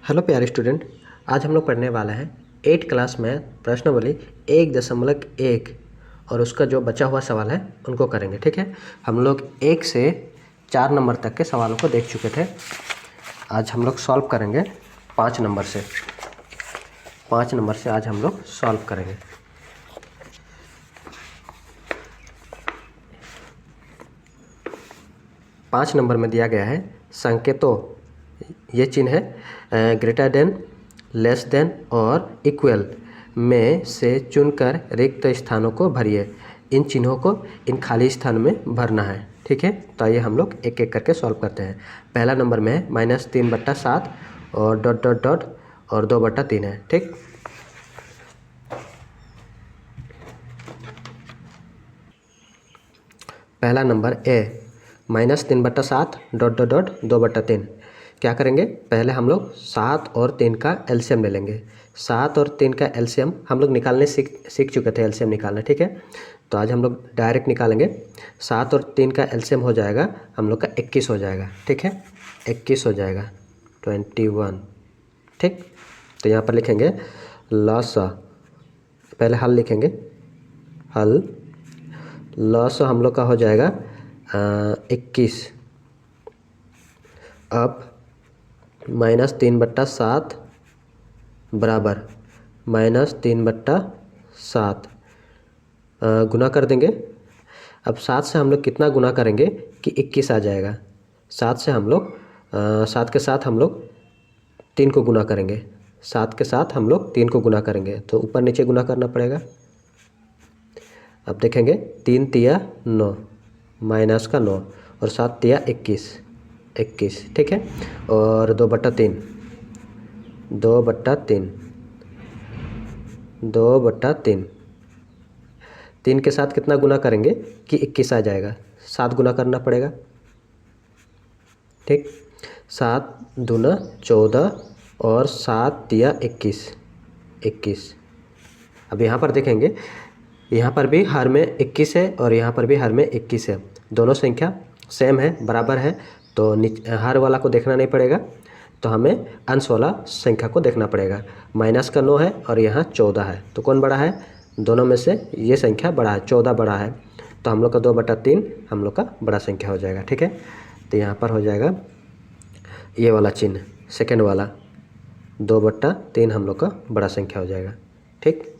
Hello प्यारे student, आज हम लोग पढ़ने वाले हैं 8 क्लास में प्रश्नावली 1.1 और उसका जो बचा हुआ सवाल है उनको करेंगे। ठीक है, हम लोग 1 से 4 नंबर तक के सवालों को देख चुके थे। आज हम लोग सॉल्व करेंगे 5 नंबर से। 5 नंबर से आज हम लोग सॉल्व करेंगे। पाँच नंबर में दिया गया है संकेतों, ये चिन्ह है ग्रेटर देन, लेस देन और इक्वल में से चुनकर रिक्त स्थानों को भरिए। इन चिन्हों को इन खाली स्थान में भरना है। ठीक है, तो आइए हम लोग एक एक करके सॉल्व करते हैं। पहला नंबर में है -3/7 और डॉट डॉट डॉट और 2/3 है। ठीक, पहला number A -3/7 dot dot dot 2/3। क्या करेंगे, पहले हम लोग 7 और 3 का एलसीएम ले लेंगे। 7 और 3 का एलसीएम हम लोग निकालने सीख चुके थे, एलसीएम निकालना। ठीक है, तो आज हम लोग डायरेक्ट निकालेंगे। 7 और 3 का एलसीएम हो जाएगा हम लोग का 21 हो जाएगा। ठीक है, 21 हो जाएगा, 21। ठीक, तो यहाँ पर लिखेंगे लॉसा, पहले हल लिखेंगे, हल लॉसा हम लोग का हो जाएगा 21। अब -3/7 बराबर -3/7 गुना कर देंगे। अब 7 से हम लोग कितना गुना करेंगे कि 21 आ जाएगा। 7 से हम लोग 7 के साथ हम लोग 3 को गुना करेंगे। 7 के साथ हम लोग 3 को गुना करेंगे, तो ऊपर नीचे गुना करना पड़ेगा। अब देखेंगे 3 तिया 9 माइनस का 9 और 7 तिया 21। ठीक है, और 2/3 3 के साथ कितना गुना करेंगे कि 21 आ जाएगा। 7 गुना करना पड़ेगा। ठीक, 7 दूना 14 और 7 तिया 21। अब यहाँ पर देखेंगे, यहाँ पर भी हर में 21 है और यहाँ पर भी हर में 21 है। दोनों संख्या सेम है, बराबर है, तो हर वाला को देखना नहीं पड़ेगा, तो हमें अंश वाला संख्या को देखना पड़ेगा। माइनस का 9 है और यहाँ 14 है, तो कौन बड़ा है? दोनों में से ये संख्या बड़ा है, 14 बड़ा है, तो हम लोग का 2/3 हम लोग का बड़ा संख्या हो जाएगा। ठीक है, तो यहाँ पर हो जाएगा ये वाला चिन्ह, सेकेंड वाला 2/3 हम लोग का बड़ा संख्या हो जाएगा। ठीक,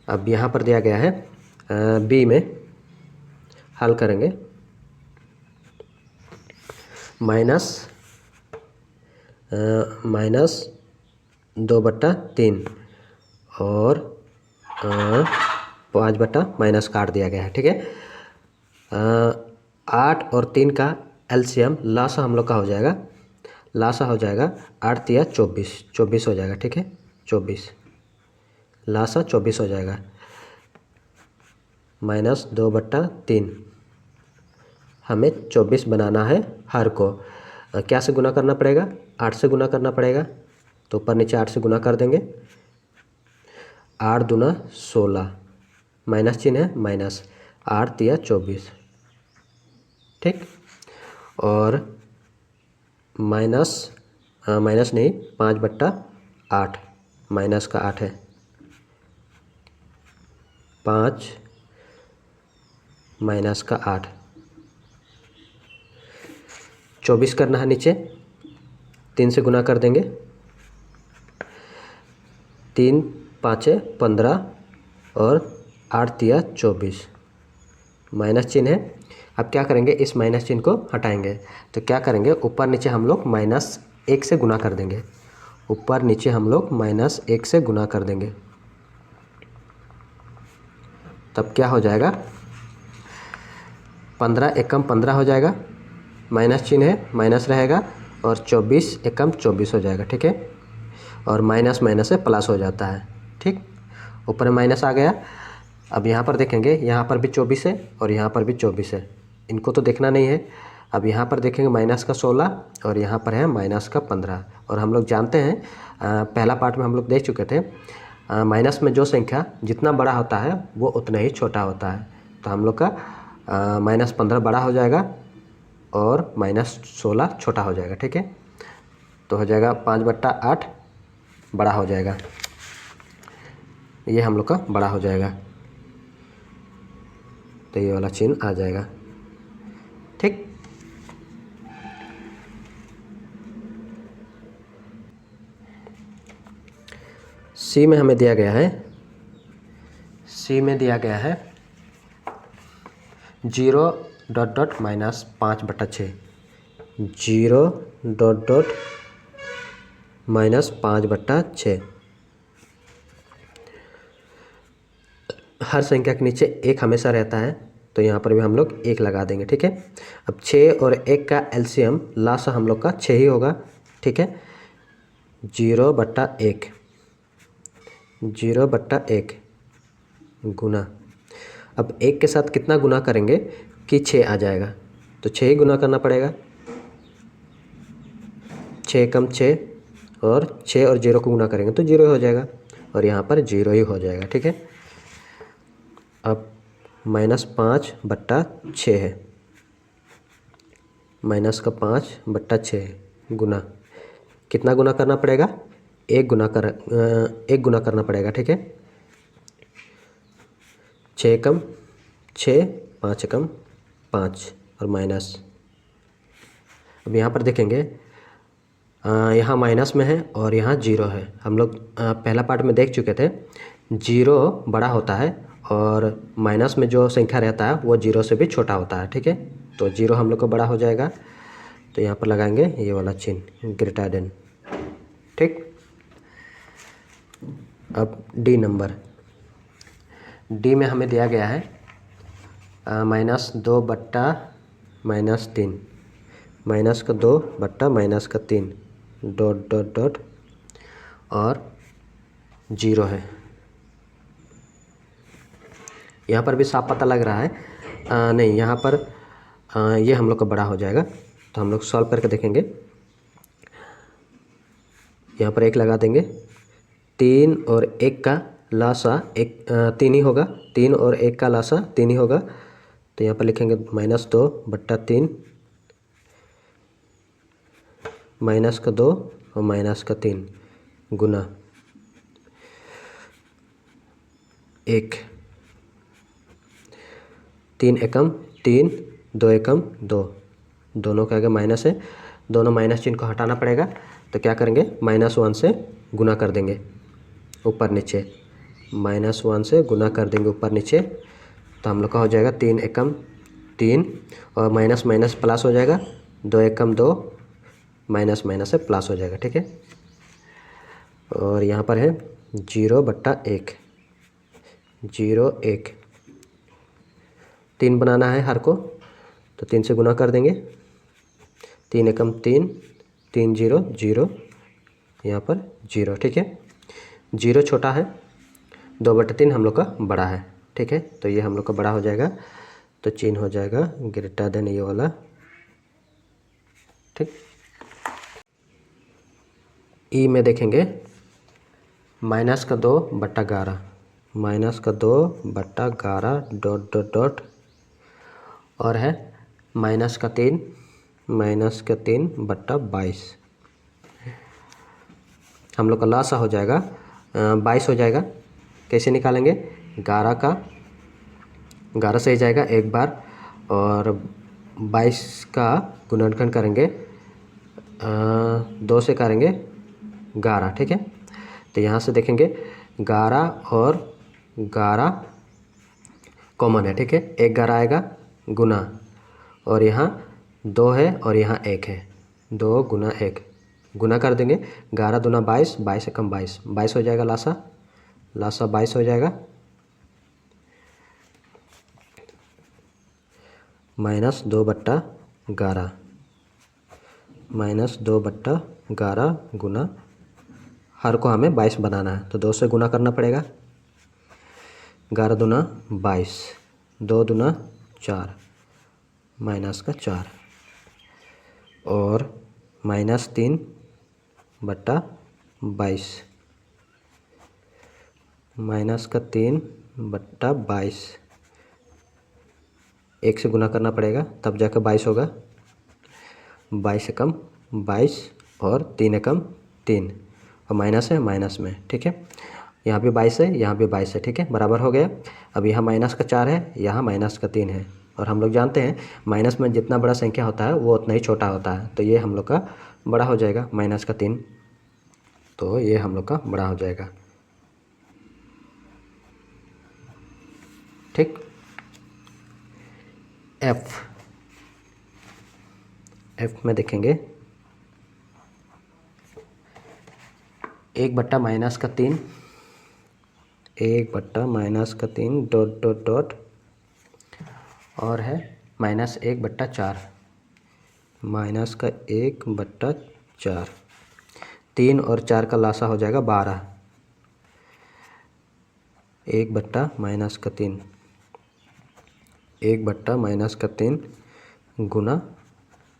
अब यहाँ पर दिया गया है बी में हल करेंगे। -2/3 और 5 माइनस काट दिया गया है। ठीक है, 8 और 3 का एलसीएम लासा हम लोग का हो जाएगा, लासा हो जाएगा 8 तिया 24 हो जाएगा। ठीक है, 24 लासा 24 हो जाएगा। -2/3 हमें 24 बनाना है हर को। क्या से गुना करना पड़ेगा? 8 से गुना करना पड़ेगा, तो ऊपर नीचे 8 से गुना कर देंगे। 8 दूना 16, माइनस चिन्ह है, माइनस 8 तिया 24। ठीक, और माइनस नहीं 5/8, माइनस का 8 है, 5 माइनस का 8, 24 करना है नीचे, 3 से गुना कर देंगे। 3 5 15 और 8 तिया 24, माइनस चिन्ह है। अब क्या करेंगे, इस माइनस चिन्ह को हटाएंगे, तो क्या करेंगे, ऊपर नीचे हम लोग -1 से गुना कर देंगे। ऊपर नीचे हम लोग -1 से गुना कर देंगे, तब क्या हो जाएगा, 15 एकम 15 हो जाएगा, माइनस चिन्ह है, माइनस रहेगा, और 24 एकम 24 हो जाएगा। ठीक है, और माइनस माइनस से प्लस हो जाता है। ठीक, ऊपर माइनस आ गया। अब यहाँ पर देखेंगे, यहाँ पर भी 24 है और यहाँ पर भी 24 है, इनको तो देखना नहीं है। अब यहाँ पर देखेंगे माइनस का 16 और यहाँ पर है माइनस का 15। और हम लोग जानते हैं, पहला पार्ट में हम लोग देख चुके थे, माइनस में जो संख्या जितना बड़ा होता है वो उतना ही छोटा होता है। तो हम लोग का -15 बड़ा हो जाएगा और -16 छोटा हो जाएगा। ठीक है, तो हो जाएगा 5/8 बड़ा हो जाएगा, ये हम लोग का बड़ा हो जाएगा, तो ये वाला चिन्ह आ जाएगा। ठीक, सी में हमें दिया गया है, सी में दिया गया है 0 ... -5/6, 0 ... -5/6। हर संख्या के नीचे एक हमेशा रहता है, तो यहाँ पर भी हम लोग 1 लगा देंगे। ठीक है, अब 6 और 1 का एलसीएम लासा हम लोग का 6 ही होगा। ठीक है, 0/1, 0/1 गुना, अब 1 के साथ कितना गुना करेंगे कि 6 आ जाएगा, तो 6 ही गुना करना पड़ेगा। 6 कम 6 और 6 और 0 को गुना करेंगे तो 0 हो जाएगा, और यहाँ पर 0 ही हो जाएगा। ठीक है, अब -5/6 है, -5/6 गुना, कितना गुना करना पड़ेगा, 1 गुना करना पड़ेगा। ठीक है, 6 कम 6, 5 कम 5 और माइनस। अब यहाँ पर देखेंगे यहाँ माइनस में है और यहाँ 0 है। हम लोग पहला पार्ट में देख चुके थे, 0 बड़ा होता है और माइनस में जो संख्या रहता है वो 0 से भी छोटा होता है। ठीक है, तो 0 हम लोग को बड़ा हो जाएगा, तो यहाँ पर लगाएंगे ये वाला चिन्ह ग्रेटर देन। ठीक, अब डी नंबर, डी में हमें दिया गया है -2/-3, -2/-3 डॉट डॉट डॉट और 0 है। यहाँ पर भी साफ पता लग रहा है, नहीं यहाँ पर ये हम लोग का बड़ा हो जाएगा, तो हम लोग सॉल्व करके देखेंगे। यहाँ पर 1 लगा देंगे, 3 और 1 का लासा 3 ही होगा, 3 और 1 का लासा 3 ही होगा, तो यहाँ पर लिखेंगे -2/3, -2 और -3 गुना 1, 3 एकम 3, 2 एकम 2, दोनों के आगे माइनस है, दोनों माइनस चिन्ह को हटाना पड़ेगा, तो क्या करेंगे -1 से गुना कर देंगे ऊपर नीचे, -1 से गुना कर देंगे ऊपर नीचे, तो हम लोग का हो जाएगा 3 एकम 3 और माइनस माइनस प्लस हो जाएगा, 2 एकम 2 माइनस माइनस से प्लस हो जाएगा। ठीक है, और यहाँ पर है 0/1, 0 1, 3 बनाना है हर को, तो 3 से गुना कर देंगे, 3 एकम 3, 3 0 0, यहाँ पर 0। ठीक है, 0 छोटा है, 2/3 हम लोग का बड़ा है। ठीक है, तो ये हम लोग का बड़ा हो जाएगा, तो चिन्ह हो जाएगा ग्रेटर देन ये वाला। ठीक, ई में देखेंगे -2/11, -2/11 डॉट डॉट डॉट और है -3, -3/22, हम लोग का लासा हो जाएगा 22 हो जाएगा। कैसे निकालेंगे, 11 से ही जाएगा एक बार, और 22 का गुणनखंड करेंगे 2 से करेंगे 11। ठीक है, तो यहाँ से देखेंगे 11 और 11 कॉमन है। ठीक है, एक 11 आएगा गुना, और यहाँ 2 है और यहाँ 1 है, 2 गुना 1 गुना कर देंगे, 11 दूना 22, 22 एकम 22, 22 हो जाएगा लासा 22 हो जाएगा, -2/11, -2/11 गुना, हर को हमें 22 बनाना है, तो 2 से गुना करना पड़ेगा, 11 दूना 22, 2 दूना 4, -4 और -3/22, -3/22, 1 से गुना करना पड़ेगा तब जाकर 22 होगा, 22 एकम 22 और 3 एकम 3 और माइनस है माइनस में, ठीक है। यहाँ भी 22 है, यहाँ भी 22 है, ठीक है, बराबर हो गया। अब यहाँ माइनस का 4 है, यहाँ माइनस का 3 है, और हम लोग जानते हैं माइनस में जितना बड़ा संख्या होता है वो उतना ही छोटा होता है, तो ये हम लोग का बड़ा हो जाएगा माइनस का 3, तो ये हम लोग का बड़ा हो जाएगा, ठीक। एफ में देखेंगे 1/-3, 1/-3 डॉट डॉट डॉट और है -1/4, -1/4, 3 और 4 का लासा हो जाएगा 12, 1/-3, 1/-3 गुना,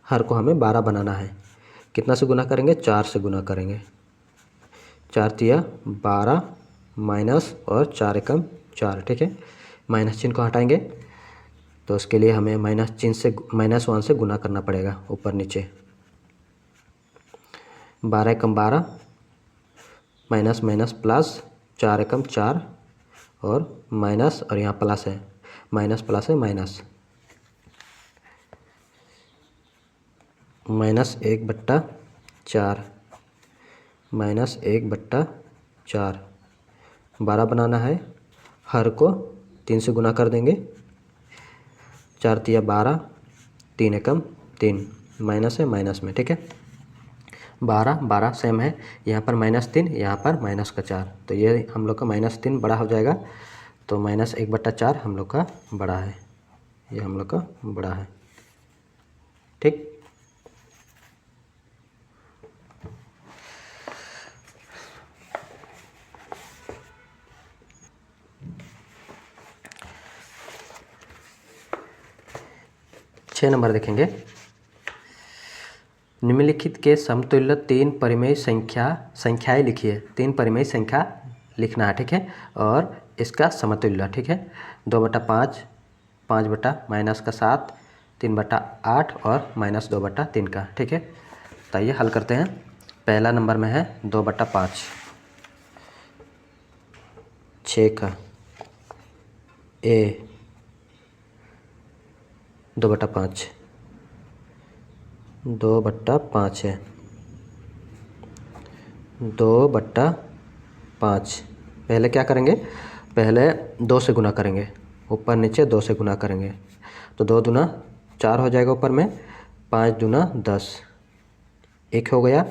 हर को हमें 12 बनाना है, कितना से गुना करेंगे, 4 से गुना करेंगे, 4 तिया 12 माइनस और 4 एकम 4, ठीक है। माइनस चिन्ह को हटाएंगे तो उसके लिए हमें -1 से गुना करना पड़ेगा, ऊपर नीचे, 12 एकम 12 माइनस माइनस प्लस 4 एकम 4 और माइनस, और यहाँ प्लस है, माइनस प्लस है माइनस, -1/4, -1/4, 12 बनाना है, हर को 3 से गुना कर देंगे, 4 तिया 12, 3 एकम 3, माइनस है माइनस में, ठीक है। 12 12 सेम है, यहाँ पर -3, यहाँ पर -4, तो ये हम लोग का -3 बड़ा हो जाएगा, तो -1/4 हम लोग का बड़ा है, ये हम लोग का बड़ा है, ठीक। छः नंबर देखेंगे, निम्नलिखित के समतुल्य 3 परिमेय संख्याएं लिखिए, 3 परिमेय संख्या लिखना है, ठीक है, और इसका समतुल्य, ठीक है। 2/5, 5/-7, 3/8 और -2/3 का, ठीक है। तो आइए हल करते हैं। पहला नंबर में है 2/5, 6 का ए 2/5, 2/5 है, 2/5, पहले क्या करेंगे, पहले 2 से गुना करेंगे, ऊपर नीचे 2 से गुना करेंगे, तो 2 दूना 4 हो जाएगा ऊपर में, 5 दूना 10, 1 हो गया,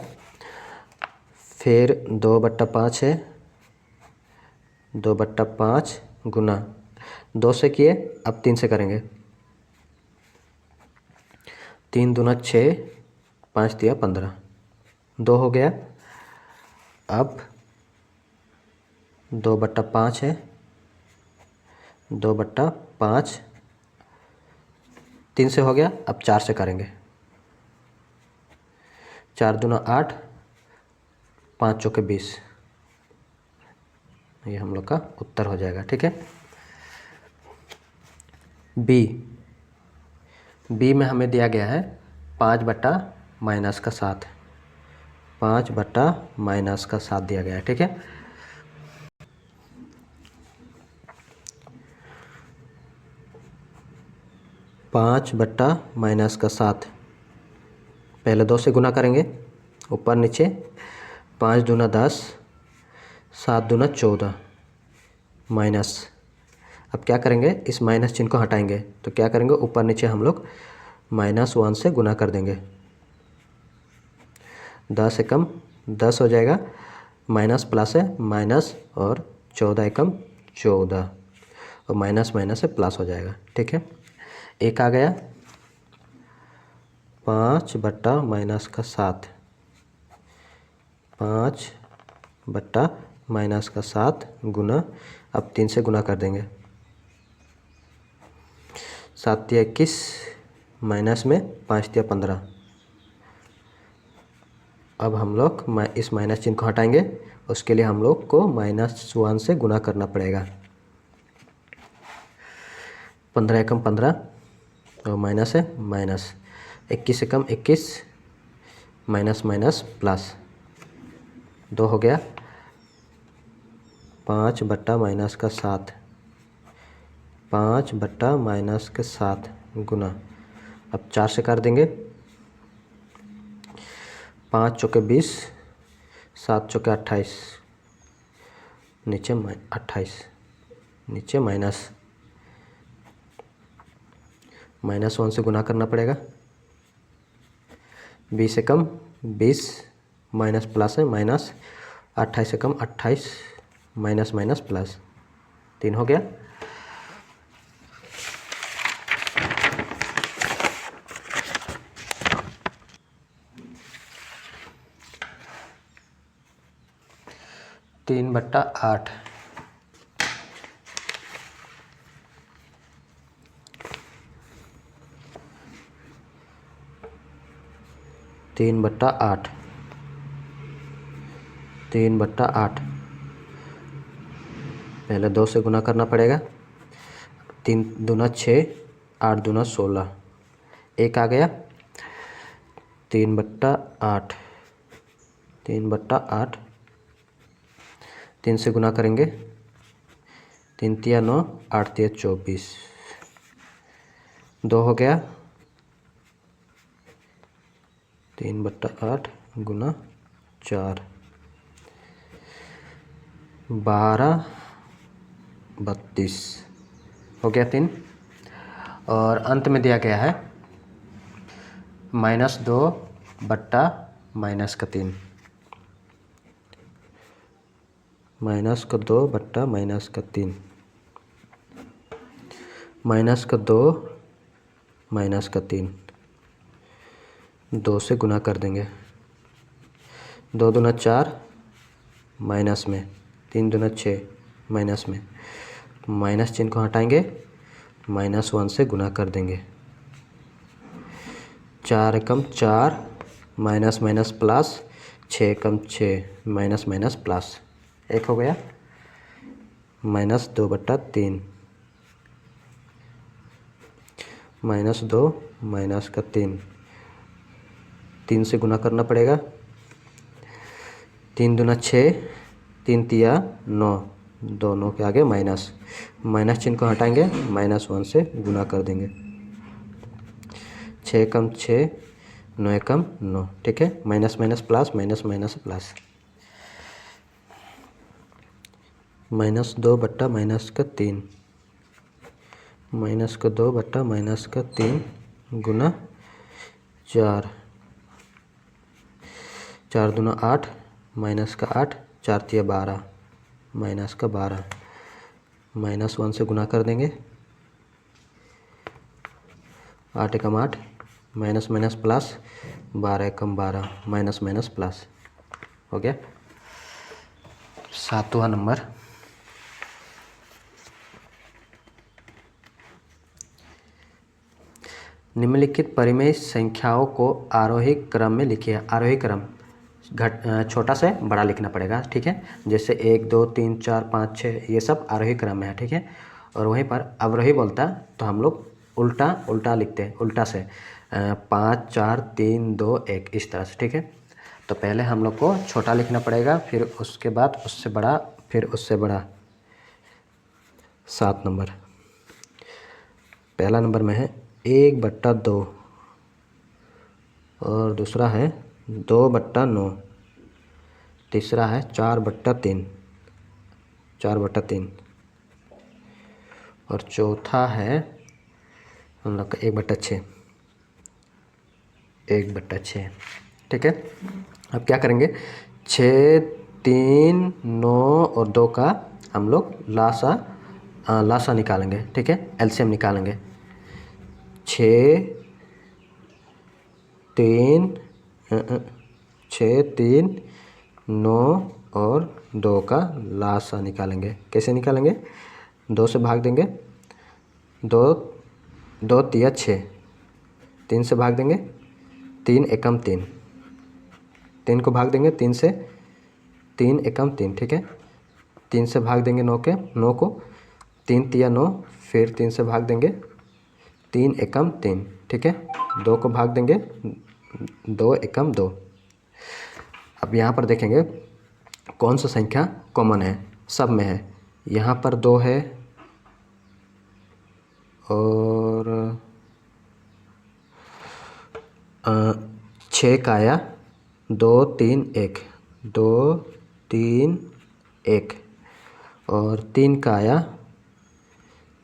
फिर 2/5 है, 2/5 गुना 2 से किए, अब 3 से करेंगे, 3 दूना 6, 5 तिया 15, 2 हो गया। अब 2/5 है, 2/5 3 से हो गया, अब 4 से करेंगे, 4 दूना 8, 5 चौके 20, ये हम लोग का उत्तर हो जाएगा, ठीक है। बी में हमें दिया गया है 5/-7, 5/-7 दिया गया है, ठीक है। -5/-7, पहले 2 से गुना करेंगे, ऊपर नीचे, 5 दूना 10, 7 दूना 14, माइनस, अब क्या करेंगे, इस माइनस चिन्ह को हटाएंगे, तो क्या करेंगे, ऊपर नीचे हम लोग -1 से गुना कर देंगे, 10 एकम 10 हो जाएगा, माइनस प्लस है माइनस, और 14 एकम 14, और माइनस माइनस से प्लस हो जाएगा, ठीक है। 1 आ गया, 5/-7, 5/-7 गुना, अब 3 से गुना कर देंगे, 7 तिया 21, माइनस में 5 तिया 15, अब हम लोग इस माइनस चिन्ह को हटाएंगे, उसके लिए हम लोग को -1 से गुना करना पड़ेगा, 15 एकम 15 और माइनस है माइनस, 21 एकम 21, माइनस माइनस प्लस, 2 हो गया। 5 बट्टा माइनस का 7, 5 बट्टा माइनस के 7 गुना, अब 4 से कर देंगे। 5 चौके 20, 7 चौके 28, नीचे 28, नीचे माइनस 1 से गुना करना पड़ेगा। 20 से कम 20, माइनस प्लस है माइनस, 28 से कम 28, माइनस माइनस प्लस, 3 हो गया। तीन बट्टा 8, 3 बट्टा 8, 3 बट्टा 8, पहले 2 से गुना करना पड़ेगा। 3 दूना 6, 8 दूना 16, 1 आ गया। 3 बट्टा 8, 3 बट्टा 8, 3 से गुना करेंगे। 3 तिया 9, 8 तिया 24, 2 हो गया। 3 बट्टा 8 गुना 4, 12, 32 हो गया 3। और अंत में दिया गया है -2 बट्टा माइनस का 3, -2 बट्टा माइनस का 3, -2 माइनस का 3, 2 से गुना कर देंगे। 2 दूना 4, माइनस में, 3 दूना 6, माइनस में, माइनस चिन्ह को हटाएंगे, -1 से गुना कर देंगे। 4 एकम 4, माइनस माइनस प्लस, 6 एकम 6, माइनस माइनस प्लस, 1 हो गया। -2 बट्टा 3, -2 माइनस का 3, 3 से गुना करना पड़ेगा। 3 दूना 6, 3 तिया 9, 2 9 के आगे माइनस, माइनस चिन्ह को हटाएंगे, -1 से गुना कर देंगे। 6 एकम 6, 9 एकम 9, ठीक है। Minus minus plus, minus minus plus, -2 बट्टा माइनस का 3, -2 बट्टा माइनस का 3 गुना 4, 4 दूना 8, माइनस का 8, 4 तिया 12, माइनस का 12, -1 से गुना कर देंगे। 8 एकम 8, माइनस माइनस प्लस, 12 एकम 12, माइनस माइनस प्लस, हो गया। 7वां नंबर, निम्नलिखित परिमेय संख्याओं को आरोही क्रम में लिखिए। आरोही क्रम छोटा से बड़ा लिखना पड़ेगा, ठीक है। जैसे 1 2 3 4 5 6 ये सब आरोही क्रम में है, ठीक है। और वहीं पर अवरोही बोलता तो हम लोग उल्टा उल्टा लिखते हैं, उल्टा से 5 4 3 2 1 इस तरह से, ठीक है। तो पहले हम लोग को छोटा लिखना पड़ेगा, फिर उसके बाद उससे बड़ा, फिर उससे बड़ा। 7 नंबर, पहला नंबर में है 1 बट्टा 2 और दूसरा है 2 बट्टा 9, तीसरा है 4 बट्टा 3, 4 बट्टा 3 और चौथा है हम लोग का 1 बट्टा 6, 1 बट्टा 6, ठीक है। अब क्या करेंगे, 6 3 9 और 2 का हम लोग लासा निकालेंगे, ठीक है। एलसीएम निकालेंगे। 6 3 9 और 2 का लासा निकालेंगे। कैसे निकालेंगे, 2 से भाग देंगे, 2 2 तिया 6, 3 से भाग देंगे, 3 एकम 3, 3 को भाग देंगे 3 से, 3 एकम 3, ठीक है। 3 से भाग देंगे 9 को, 3 तिया 9, फिर 3 से भाग देंगे, 3 एकम 3, ठीक है। 2 को भाग देंगे, 2 एकम 2, अब यहाँ पर देखेंगे कौन सा संख्या कॉमन है, सब में है। यहाँ पर 2 है और 6 का आया 2 3 1, 2 3 1, और 3 का आया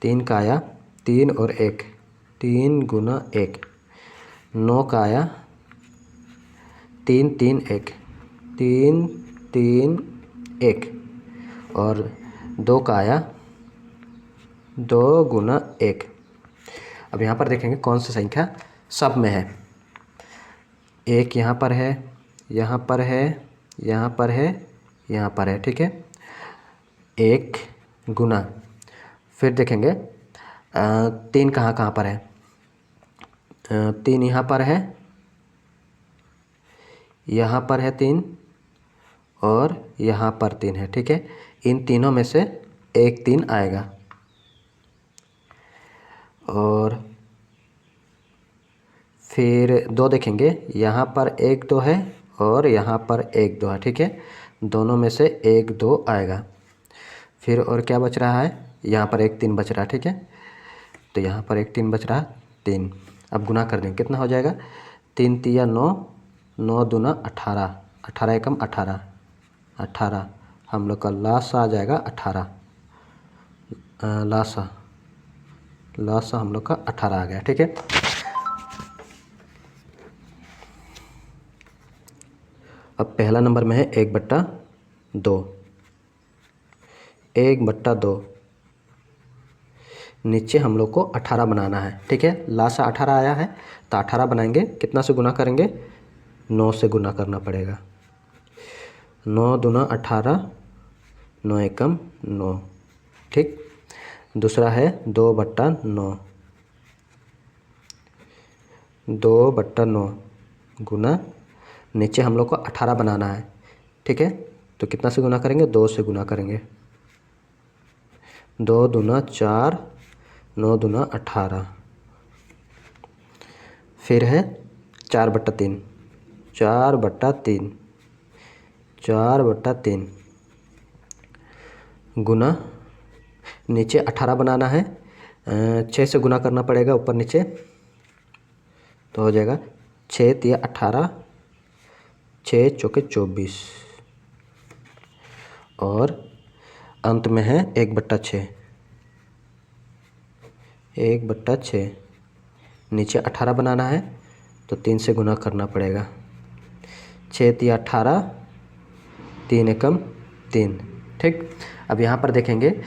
3 और 1, 3 गुना 1। 9 का आया 3 3 1, 3 3 1, और 2 का आया 2 गुना 1। अब यहाँ पर देखेंगे कौन सी संख्या सब में है। 1 यहाँ पर है, यहाँ पर है, यहाँ पर है, यहाँ पर है, ठीक है। 1 गुना, फिर देखेंगे 3 कहाँ कहाँ पर है। 3 यहाँ पर है, यहाँ पर है 3, और यहाँ पर 3 है, ठीक है। इन तीनों में से एक 3 आएगा, और फिर 2 देखेंगे, यहाँ पर 1 2 है और यहाँ पर 1 2 है, ठीक है। दोनों में से 1 2 आएगा। फिर और क्या बच रहा है, यहाँ पर 1 3 बच रहा है, ठीक है। तो यहाँ पर 1 3 बच रहा है, 3। अब गुना कर देंगे, कितना हो जाएगा, 3 तिया 9, 9 दूना 18, 18 एकम 18, 18। हम लोग का लासा आ जाएगा 18, लासा हम लोग का 18 आ गया, ठीक है। अब पहला नंबर में है 1/2, 1/2। नीचे हम लोग को 18 बनाना है, ठीक है। लासा 18 आया है तो 18 बनाएंगे, कितना से गुना करेंगे, 9 से गुना करना पड़ेगा। 9 दूना 18, 9 एकम 9, ठीक। दूसरा है 2/9, 2/9 गुना, नीचे हम लोग को 18 बनाना है, ठीक है। तो कितना से गुना करेंगे, 2 से गुना करेंगे। 2 दूना 4, 9 दूना 18। फिर है 4/3, 4/3, 4/3 गुना, नीचे 18 बनाना है, 6 से गुना करना पड़ेगा ऊपर नीचे, तो हो जाएगा 6 तिया 18, 6 चौके 24, और अंत में है 1/6, 1/6। नीचे 18 बनाना है तो 3 से गुना करना पड़ेगा। 6 तिया 18, 3 एकम 3, ठीक। अब यहाँ पर देखेंगे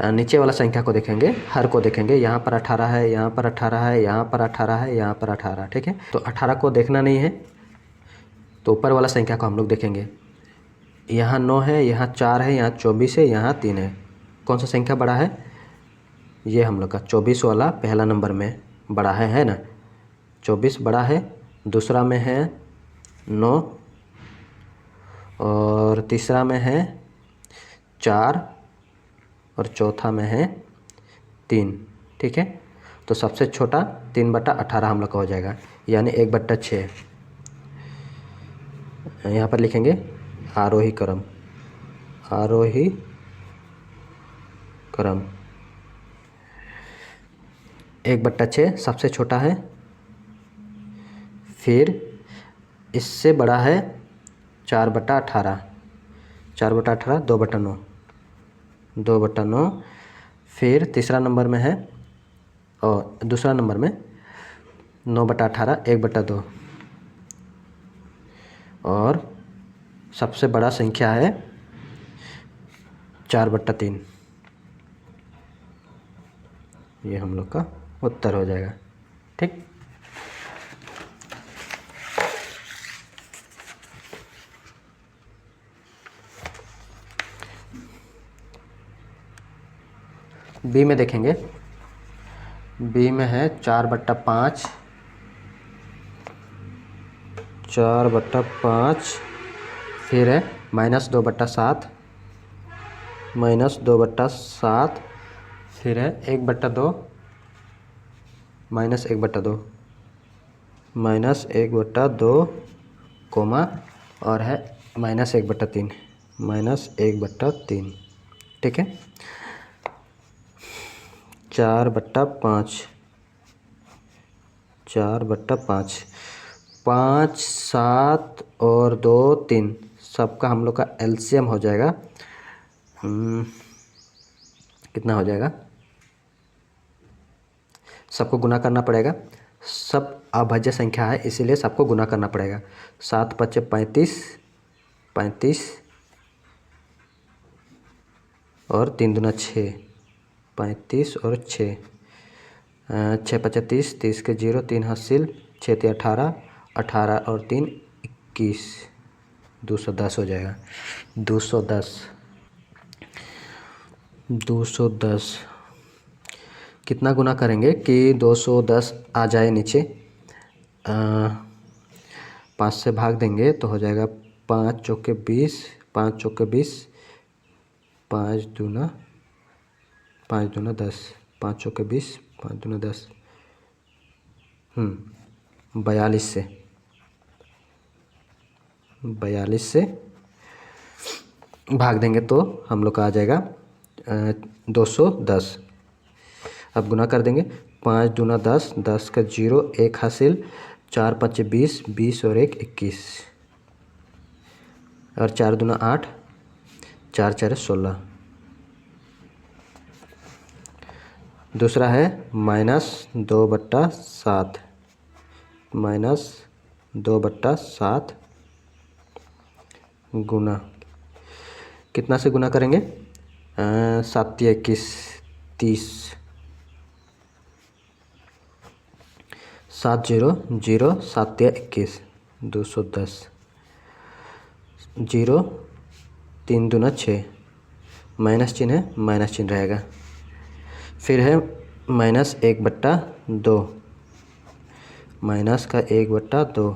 नीचे वाला संख्या को देखेंगे, हर को देखेंगे। यहाँ पर 18 है, यहाँ पर 18 है, यहाँ पर 18 है, यहाँ पर 18, ठीक है। तो 18 को देखना नहीं है तो ऊपर वाला संख्या को हम लोग देखेंगे। यहाँ 9 है, यहाँ 4 है, यहाँ 24 है, यहाँ 3 है। कौन सा संख्या बड़ा है, ये हम लोग का 24 वाला पहला नंबर में बड़ा है ना। 24 बड़ा है, दूसरा में है 9, और तीसरा में है 4, और चौथा में है 3, ठीक है। तो सबसे छोटा 3/18 हम लोग का हो जाएगा, यानी 1/6। यहाँ पर लिखेंगे आरोही क्रम, आरोही क्रम 1/6 सबसे छोटा है। फिर इससे बड़ा है 4/18, 4/18 2/9, 2/9। फिर तीसरा नंबर में है, और दूसरा नंबर में 9/18, 1/2, और सबसे बड़ा संख्या है 4/3। ये हम लोग का उत्तर हो जाएगा, ठीक। बी में देखेंगे, बी में है 4/5, 4/5। फिर है -2/7, -2/7। फिर है 1/2, -1/2, -1/2, कोमा, और है -1/3, -1/3, ठीक है। 4/5, 4/5, 5, 7 और 2, 3, सबका हम लोग का एलसीएम हो जाएगा। कितना हो जाएगा? सबको गुना करना पड़ेगा, सब अभाज्य संख्या है इसीलिए सबको गुना करना पड़ेगा। 7 × 5 = 35, 35 और 3 दूना 6, 35 और 6, 6 × 5 = 30, 30 के 0, 3 हासिल, 6 × 18, 18 और 3 21, 210 हो जाएगा। 210, 210 कितना गुना करेंगे कि 210 आ जाए नीचे, 5 से भाग देंगे तो हो जाएगा 5 चौके 20, 5 चौके 20, 5 दूना 10, 5 चौके 20, 5 दूना 10, 42 से भाग देंगे तो हम लोग का आ जाएगा 210। अब गुना कर देंगे, 5 दूना 10, 10 का 0, 1 हासिल, 4 × 5 = 20, 20 और 1 21, और 4 दूना 8, 4 × 4 = 16। दूसरा है -2/7, -2/7 गुना, कितना से गुना करेंगे? 7 × 21 = 30, 7 0 0, 7 × 21 = 210, 0 3 दूना 6, माइनस चिन्ह है, माइनस चिन्ह रहेगा। फिर है -1/2, माइनस का 1/2,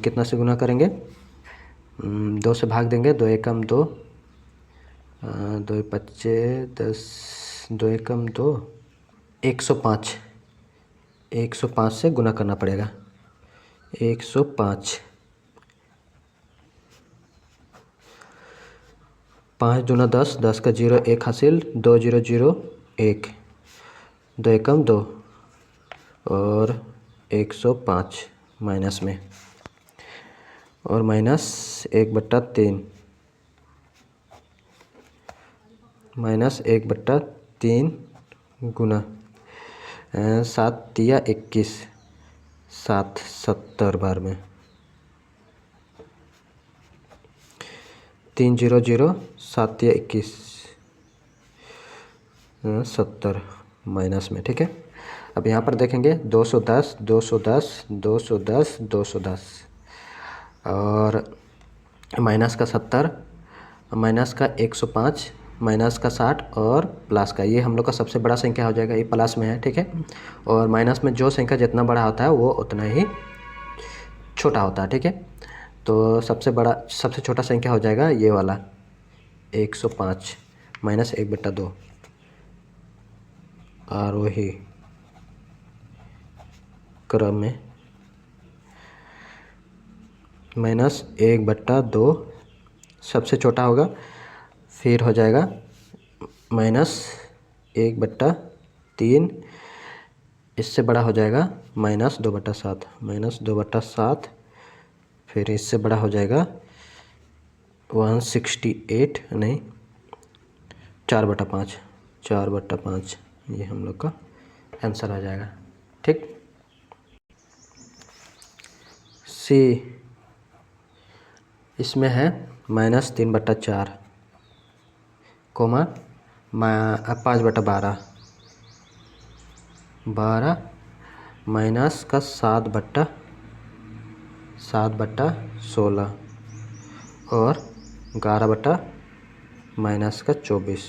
कितना से गुना करेंगे? 2 से भाग देंगे, 2 × 1 = 2, 2 × 5 = 10, 2 × 1 = 2, 105, 105 से गुना करना पड़ेगा। 105, 5 दूना 10, 10 का 0, 1 हासिल, 2 0 0 1, 2 × 1 = 2 और 105 माइनस में, और -1/3, -1/3 गुना 7 या 21, 7 70 बार में, 3 0 0, 7 या 21, 70 माइनस में, ठीक है। अब यहाँ पर देखेंगे 210, 210, 210, 210 और माइनस का 70, माइनस का 105, माइनस का 60 और प्लस का, ये हम लोग का सबसे बड़ा संख्या हो जाएगा, ये प्लस में है, ठीक है। और माइनस में जो संख्या जितना बड़ा होता है वो उतना ही छोटा होता है, ठीक है। तो सबसे छोटा संख्या हो जाएगा ये वाला 105 -1/2, आरोही क्रम में -1/2 सबसे छोटा होगा, फिर हो जाएगा -1/3, इससे बड़ा हो जाएगा -2/7, -2/7, फिर इससे बड़ा हो जाएगा 168, नहीं 4/5, 4/5, ये हम लोग का आंसर आ जाएगा, ठीक। सी, इसमें है -3/4, कोमा 5/12, 12 माइनस का 7/16 और 11 माइनस का 24,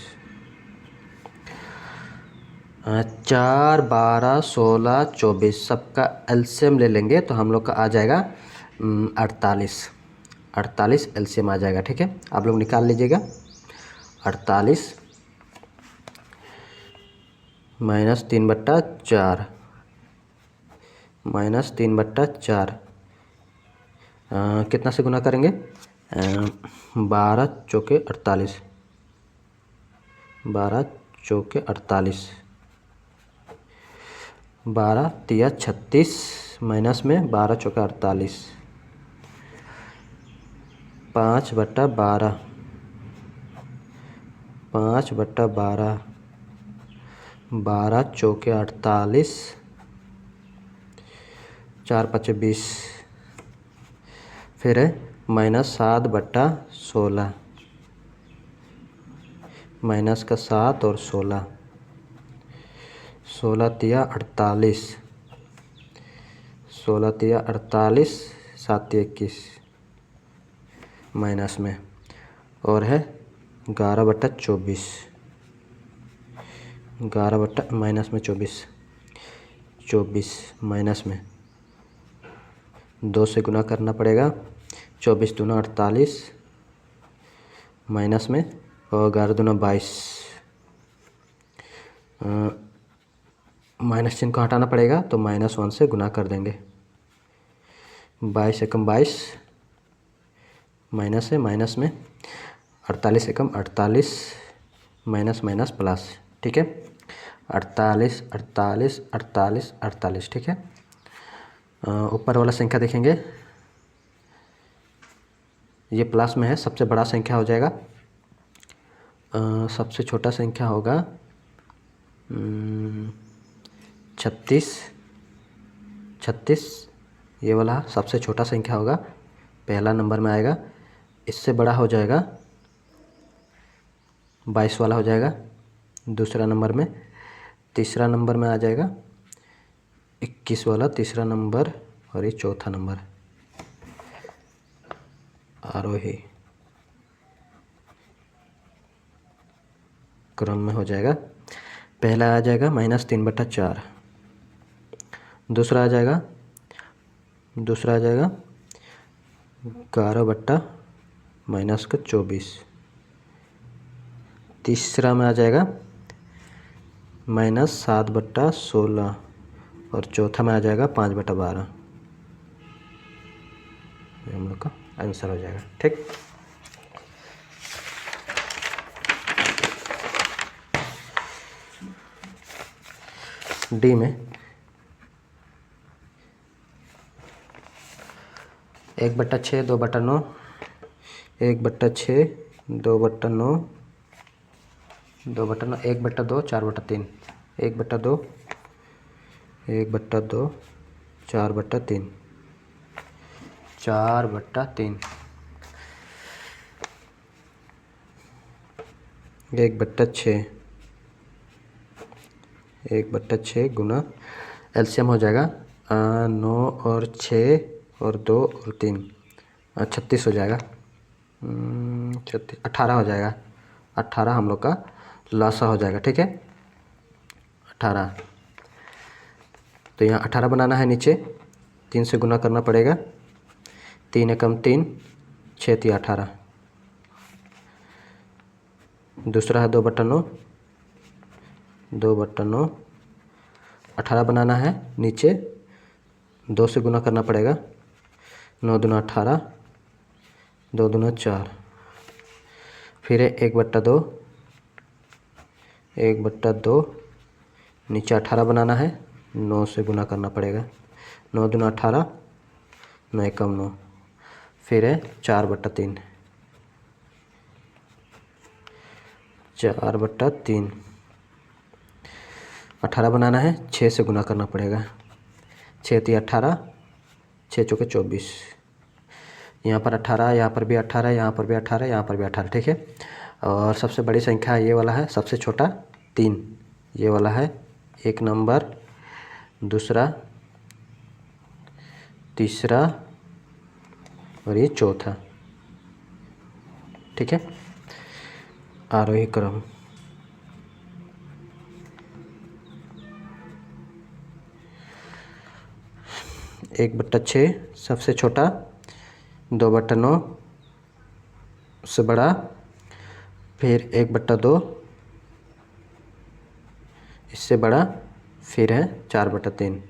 4 12 16 24 सबका एलसीएम ले लेंगे तो हम लोग का आ जाएगा 48, 48 एलसीएम आ जाएगा, ठीक है। आप लोग निकाल लीजिएगा। 48 -3/4, -3/4, कितना से गुना करेंगे? 12 चौके 48, 12 चौके 48, 12 तिया 36 माइनस में 12 चौके 48, 5/12, 5/12, 12 चौके 48, 4 5 20, फिर है -7/16, माइनस का 7 और 16, 16 तिया 48, 16 तिया 48, 7 तिया 21, माइनस में, और है 11/24, 11 बट्टा माइनस में 24, 24 माइनस में 2 से गुना करना पड़ेगा, 24 दूना 48, माइनस में, और 11 दूना 22, माइनस चिन्ह को हटाना पड़ेगा तो -1 से गुना कर देंगे। 22 एकम 22, माइनस है, माइनस में 48 एकम 48, माइनस माइनस प्लस, ठीक है, 48 48 48 48, ठीक है। ऊपर वाला संख्या देखेंगे, ये प्लस में है, सबसे बड़ा संख्या हो जाएगा, सबसे छोटा संख्या होगा 36, 36 ये वाला सबसे छोटा संख्या होगा, पहला नंबर में आएगा। इससे बड़ा हो जाएगा 22 वाला हो जाएगा दूसरा नंबर में। तीसरा नंबर में आ जाएगा 21 वाला तीसरा नंबर, और ये चौथा नंबर आरोही क्रम में हो जाएगा। पहला आ जाएगा -3/4, दूसरा आ जाएगा 11/-24, तीसरा में आ जाएगा -7/16, और चौथा में आ जाएगा 5/12। ये हम लोग का आंसर हो जाएगा, ठीक। डी में 1/6, 2/9, 1/6, 2/9, 2/9, 1/2, 4/3, 1/2, 1/2, 4/3, 4/3, 1/6, 1/6 गुना एलसीएम हो जाएगा 9 और 6 और 2 और 3, 36 हो जाएगा, 36 18 हो जाएगा, 18 हम लोग का लासा हो जाएगा, ठीक है, 18। तो यहाँ 18 बनाना है, नीचे 3 से गुना करना पड़ेगा, 3 एकम 3, 6 तिया 18, दूसरा है 2/9, 2/9, 18 बनाना है, नीचे 2 से गुना करना पड़ेगा, 9 दूना 18, 2 दूना 4, फिर है 1/2, 1/2, नीचे 18 बनाना है, 9 से गुना करना पड़ेगा, 9 दूना 18, 9 एकम 9, फिर है 4/3, 4/3, 18 बनाना है, 6 से गुना करना पड़ेगा, 6 तिया 18, 6 चौके 24, यहाँ पर 18, यहाँ पर भी 18, यहाँ पर भी 18, यहाँ पर भी 18, ठीक है। और सबसे बड़ी संख्या ये वाला है, सबसे छोटा 3 ये वाला है, एक नंबर, दूसरा, तीसरा और ये चौथा, ठीक है, आरोही क्रम। एक 1/6 सबसे छोटा, 2/9 से बड़ा, फिर 1/2 इससे बड़ा, फिर है 4/3।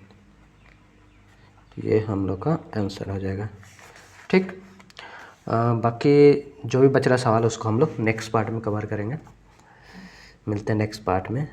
ये हम लोग का आंसर हो जाएगा, ठीक। ठीक। बाकी जो भी बच रहा सवाल उसको हम लोग नेक्स्ट पार्ट में कवर करेंगे। मिलते हैं नेक्स्ट पार्ट में।